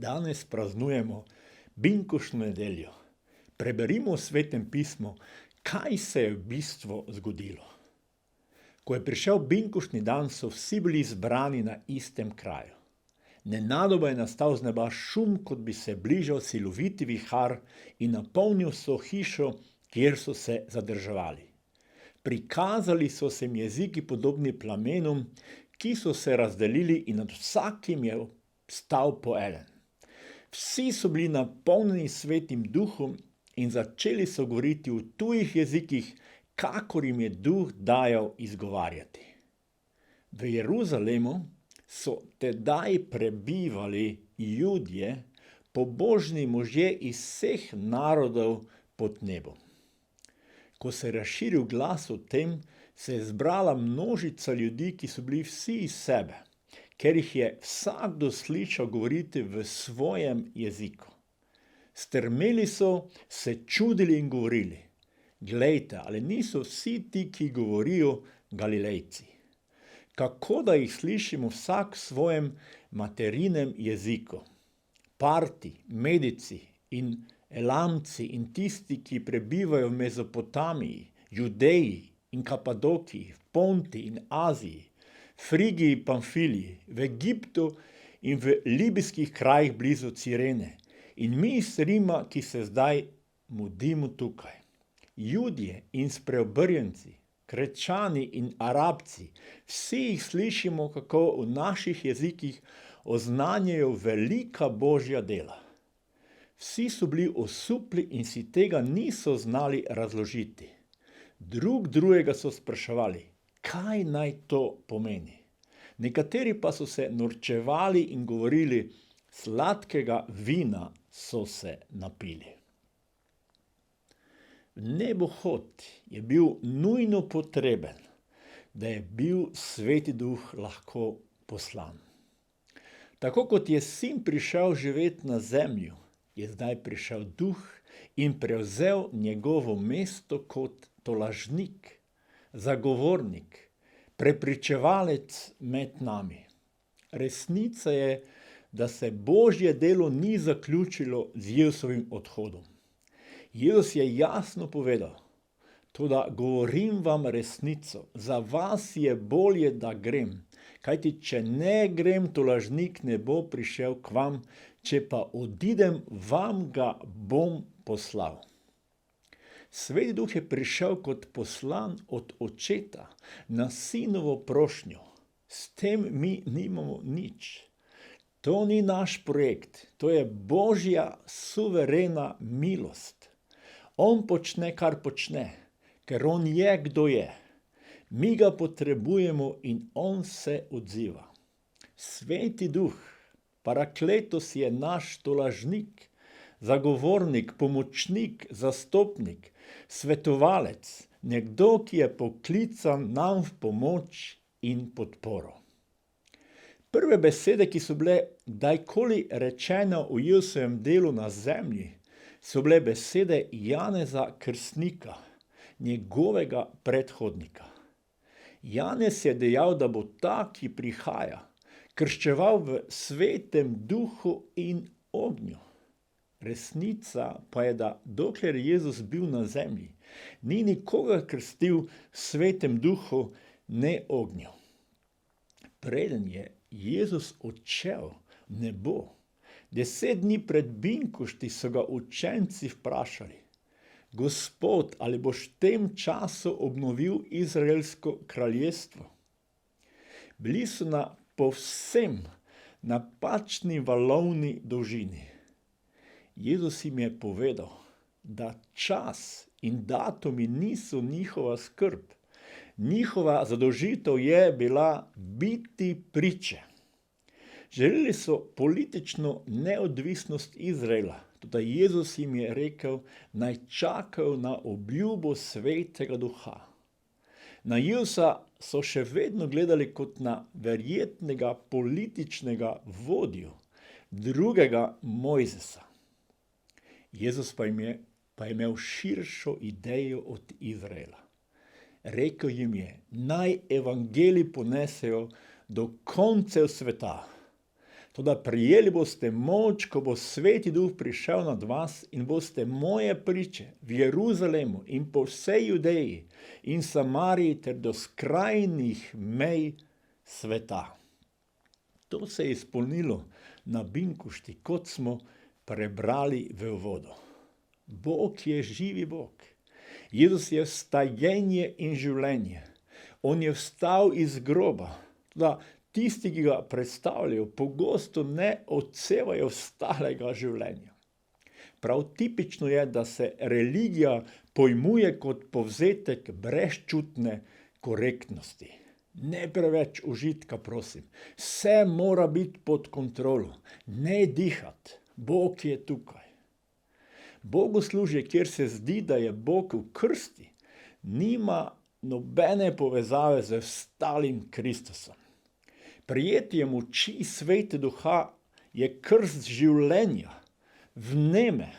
Danes praznujemo binkoštno nedeljo. Preberimo v Svetem pismu, kaj se je v bistvu zgodilo. Ko je prišel binkoštni dan, so vsi bili zbrani na istem kraju. Nenadoma je nastal z neba šum, kot bi se bližal siloviti vihar in napolnil so hišo, kjer so se zadrževali. Prikazali so se jim jeziki podobni plamenom, ki so se razdelili in nad vsakim je stal po eden. Vsi so bili napolnjeni Svetim duhom in začeli so govoriti v tujih jezikih, kakor jim je duh dajal izgovarjati. V Jeruzalemu so tedaj prebivali Judje, pobožni možje iz vseh narodov pod nebom. Ko se je razširil glas o tem, se je zbrala množica ljudi, ki so bili vsi iz sebe, ker jih je vsakdo slišal govoriti v svojem jeziku. Strmeli so, se čudili in govorili: glejte, ali niso vsi ti, ki govorijo, Galilejci? Kako da jih slišimo vsak v svojem materinem jeziku? Parti, Medici in Elamci in tisti, ki prebivajo v Mezopotamiji, Judeji in Kapadokiji, v Ponti in Aziji, Frigiji in Pamfiliji, v Egiptu in v libijskih krajih blizu Cirene, in mi iz Rima, ki se zdaj mudimo tukaj. Judje in spreobrnjenci, Krečani in Arabci, vsi jih slišimo, kako v naših jezikih oznanjajo velika Božja dela. Vsi so bili osupli in si tega niso znali razložiti. Drug drugega so spraševali, kaj naj to pomeni. Nekateri pa so se norčevali in govorili, sladkega vina so se napili. Nebohod je bil nujno potreben, da je bil Sveti Duh lahko poslan. Tako kot je sin prišel živeti na zemljo, je zdaj prišel Duh in prevzel njegovo mesto kot tolažnik, zagovornik, prepričevalec med nami. Resnica je, da se Božje delo ni zaključilo z Jezusovim odhodom. Jezus je jasno povedal: toda govorim vam resnico, za vas je bolje, da grem, kajti če ne grem, tolažnik ne bo prišel k vam, če pa odidem, vam ga bom poslal. Sveti Duh je prišel kot poslan od Očeta na sinovo prošnjo. S tem mi nimamo nič. To ni naš projekt, to je Božja suverena milost. On počne, kar počne, ker on je, kdo je. Mi ga potrebujemo in on se odziva. Sveti Duh, Parakletos, je naš tolažnik, zagovornik, pomočnik, zastopnik, svetovalec, nekdo, ki je poklican nam v pomoč in podporo. Prve besede, ki so bile kdajkoli rečene o Jezusovem delu na zemlji, so bile besede Janeza Krstnika, njegovega predhodnika. Janez je dejal, da bo ta, ki prihaja, krščeval v Svetem Duhu in ognju. Resnica pa je, da dokler je Jezus bil na zemlji, ni nikogar krstil v Svetem Duhu, ne ognju. Preden je Jezus odšel v nebo, 10 dni pred binkošti so ga učenci vprašali: Gospod, ali boš v tem času obnovil izraelsko kraljestvo? Bili so na povsem napačni valovni dolžini. Jezus jim je povedal, da čas in datumi niso njihova skrb. Njihova zadolžitev je bila biti priče. Želeli so politično neodvisnost Izraela, toda Jezus jim je rekel, naj čakajo na obljubo Svetega Duha. Na Jezusa so še vedno gledali kot na verjetnega političnega vodjo, drugega Mojzesa. Jezus pa je imel širšo idejo od Izraela. Rekel jim je, naj evangelij ponesejo do koncev sveta. Toda prijeli boste moč, ko bo Sveti Duh prišel nad vas in boste moje priče v Jeruzalemu in po vsej Judeji in Samariji ter do skrajnih mej sveta. To se je izpolnilo na Binkošti, kot smo prebrali v uvodu. Bog je živi Bog. Jezus je vstajenje in življenje. On je vstal iz groba. Toda tisti, ki ga predstavljajo, pogosto ne odsevajo vstalega življenja. Prav tipično je, da se religija pojmuje kot povzetek brezčutne korektnosti. Ne preveč užitka, prosim. Vse mora biti pod kontrolo. Ne dihati. Bog je tukaj. Bogoslužje, kjer se zdi, da je Bog v krsti, nima nobene povezave z vstalim Kristusom. Prijetje moči Svete Duha je krst življenja, vneme.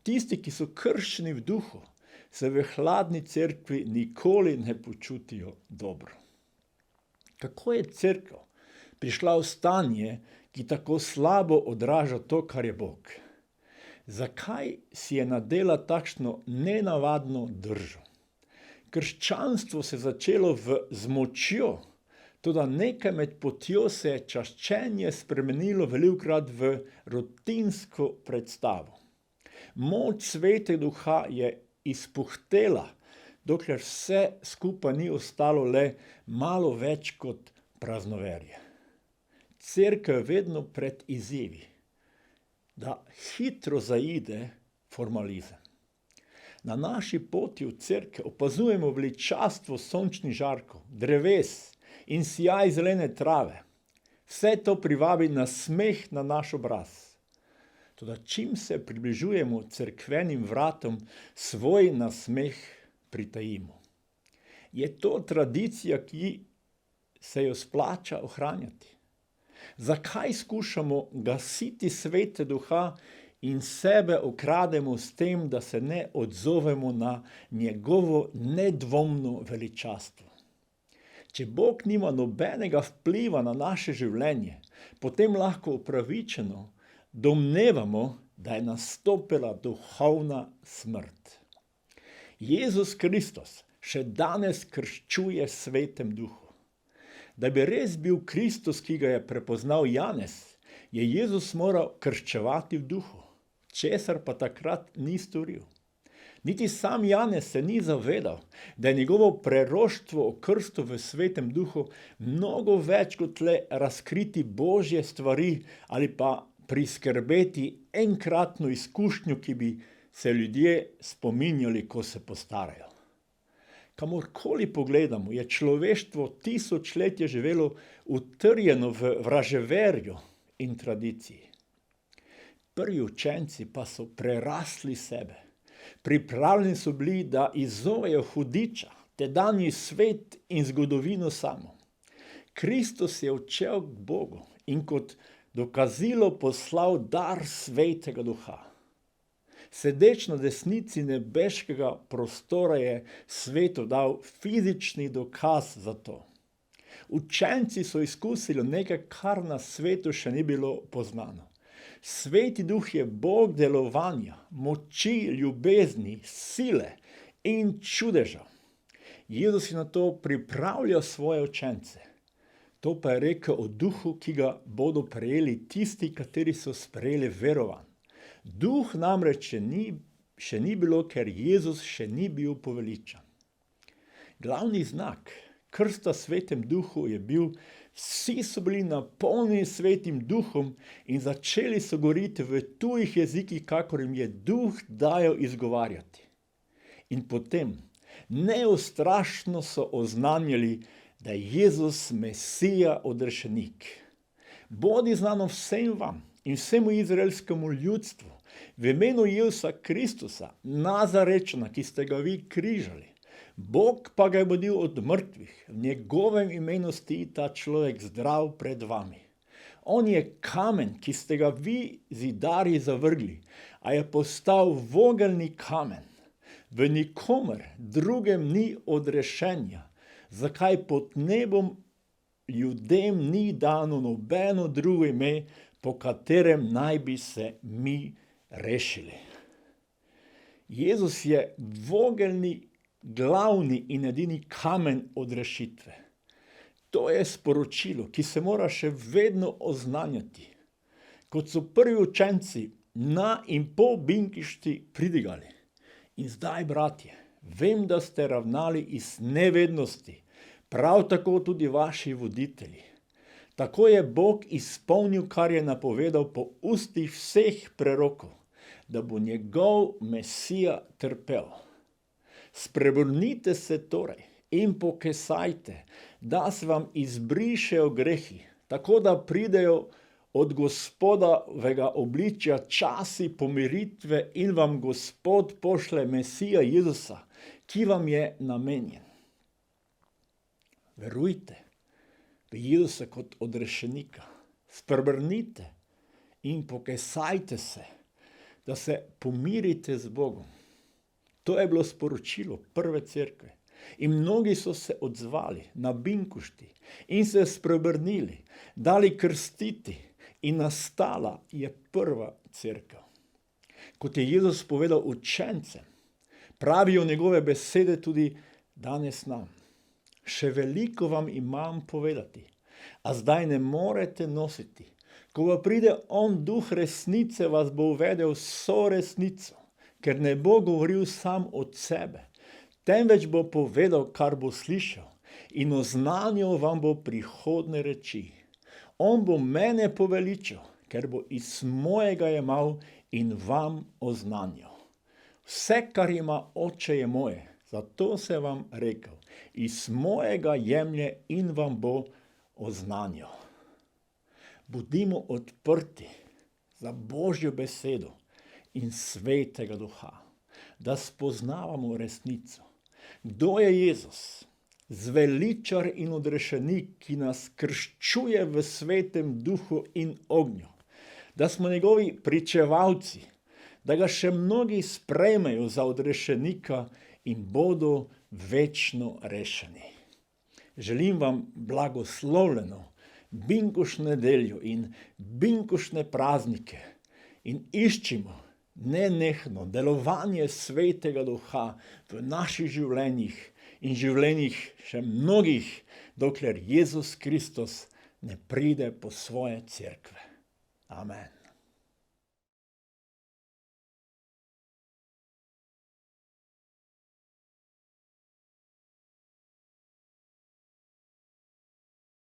Tisti, ki so krščeni v duhu, se v hladni cerkvi nikoli ne počutijo dobro. Kako je cerkev prišla v stanje, ki tako slabo odraža to, kar je Bog? Zakaj si je nadela takšno nenavadno držo? Krščanstvo se je začelo z močjo, toda nekaj med potjo se je čaščenje spremenilo velikokrat v rutinsko predstavo. Moč Svetega Duha je izpuhtela, dokler vse skupaj ni ostalo le malo več kot praznoverje. Cerkev je vedno pred izzivi, da hitro zaide formalizem. Na naši poti v cerkev opazujemo veličastvo sončnih žarkov, dreves in sijaj zelene trave. Vse to privabi na smeh na naš obraz. Toda čim se približujemo cerkvenim vratom, svoj nasmeh pritajimo. Je to tradicija, ki se jo splača ohranjati? Zakaj skušamo gasiti Svete Duha in sebe okrademo s tem, da se ne odzovemo na njegovo nedvomno veličastvo? Če Bog nima nobenega vpliva na naše življenje, potem lahko upravičeno domnevamo, da je nastopila duhovna smrt. Jezus Kristus še danes krščuje v Svetem Duhu. Da bi res bil Kristus, ki ga je prepoznal Janez, je Jezus moral krščevati v duhu, česar pa takrat ni storil. Niti sam Janez se ni zavedal, da je njegovo preroštvo o krstu v Svetem Duhu mnogo več kot le razkriti Božje stvari ali pa priskrbeti enkratno izkušnjo, ki bi se ljudje spominjali, ko se postarajo. Kamorkoli pogledamo, je človeštvo tisočletje živelo utrjeno v vraževerju in tradiciji. Prvi učenci pa so prerasli sebe. Pripravljeni so bili, da izzovejo hudiča, tedanji svet in zgodovino samo. Kristus je odšel k Bogu in kot dokazilo poslal dar Svetega Duha. Sedeč na desnici nebeškega prostora je svetu dal fizični dokaz za to. Učenci so izkusili nekaj, kar na svetu še ni bilo poznano. Sveti Duh je Bog delovanja, moči, ljubezni, sile in čudeža. Jezus je na to pripravljal svoje učence. To pa je rekel o Duhu, ki ga bodo prejeli tisti, kateri so sprejeli verovanje. Duh namreč še ni bilo, ker Jezus še ni bil poveličan. Glavni znak krsta Svetem Duhu je bil, vsi so bili napolnjeni Svetim Duhom in začeli so govoriti v tujih jezikih, kakor jim je Duh dajal izgovarjati. In potem neustrašno so oznanjali, da je Jezus Mesija odrešenik. Bodi znano vsem vam in vsemu izraelskemu ljudstvu, v imenu Jezusa Kristusa, Nazarečana, ki ste ga vi križali. Bog pa ga je budil od mrtvih, v njegovem imenu stoji ta človek zdrav pred vami. On je kamen, ki ste ga vi zidarji zavrgli, a je postal vogelni kamen. V nikomer drugem ni odrešenja, zakaj pod nebom ljudem ni dano nobeno drugo ime, po katerem naj bi se mi rešili. Jezus je vogelni, glavni in edini kamen odrešitve. To je sporočilo, ki se mora še vedno oznanjati. Kot so prvi učenci na in po binkišti pridigali. In zdaj, bratje, vem, da ste ravnali iz nevednosti, prav tako tudi vaši voditelji. Tako je Bog izpolnil, kar je napovedal po ustih vseh prerokov, da bo njegov Mesija trpel. Spreobrnite se torej in pokesajte, da se vam izbrišejo grehi, tako da pridejo od Gospodovega obličja časi pomiritve in vam Gospod pošlje Mesija Jezusa, ki vam je namenjen. Verujte v Jezusa kot odrešenika, spreobrnite in pokesajte se, da se pomirite z Bogom. To je bilo sporočilo prve cerkve. In mnogi so se odzvali na binkošti in se spreobrnili, dali krstiti in nastala je prva cerkev. Kot je Jezus povedal učencem, pravijo njegove besede tudi danes nam. Še veliko vam imam povedati, a zdaj ne morete nositi. Ko pa pride on, duh resnice, vas bo uvedel vso resnico, ker ne bo govoril sam od sebe, temveč bo povedal, kar bo slišal, in oznanjal vam bo prihodne reči. On bo mene poveličal, ker bo iz mojega jemal in vam oznanjal. Vse, kar ima Oče, je moje, zato se vam rekel, iz mojega jemlje in vam bo oznanjal. Bodimo odprti za Božjo besedo in Svetega Duha, da spoznavamo resnico. Kdo je Jezus? Zveličar in odrešenik, ki nas krščuje v Svetem Duhu in ognju. Da smo njegovi pričevalci, da ga še mnogi sprejmejo za odrešenika in bodo večno rešeni. Želim vam blagoslovljeno binkoštno nedeljo in binkoštne praznike in iščimo nenehno delovanje Svetega Duha v naših življenjih in življenjih še mnogih, dokler Jezus Kristus ne pride po svoje cerkve. Amen.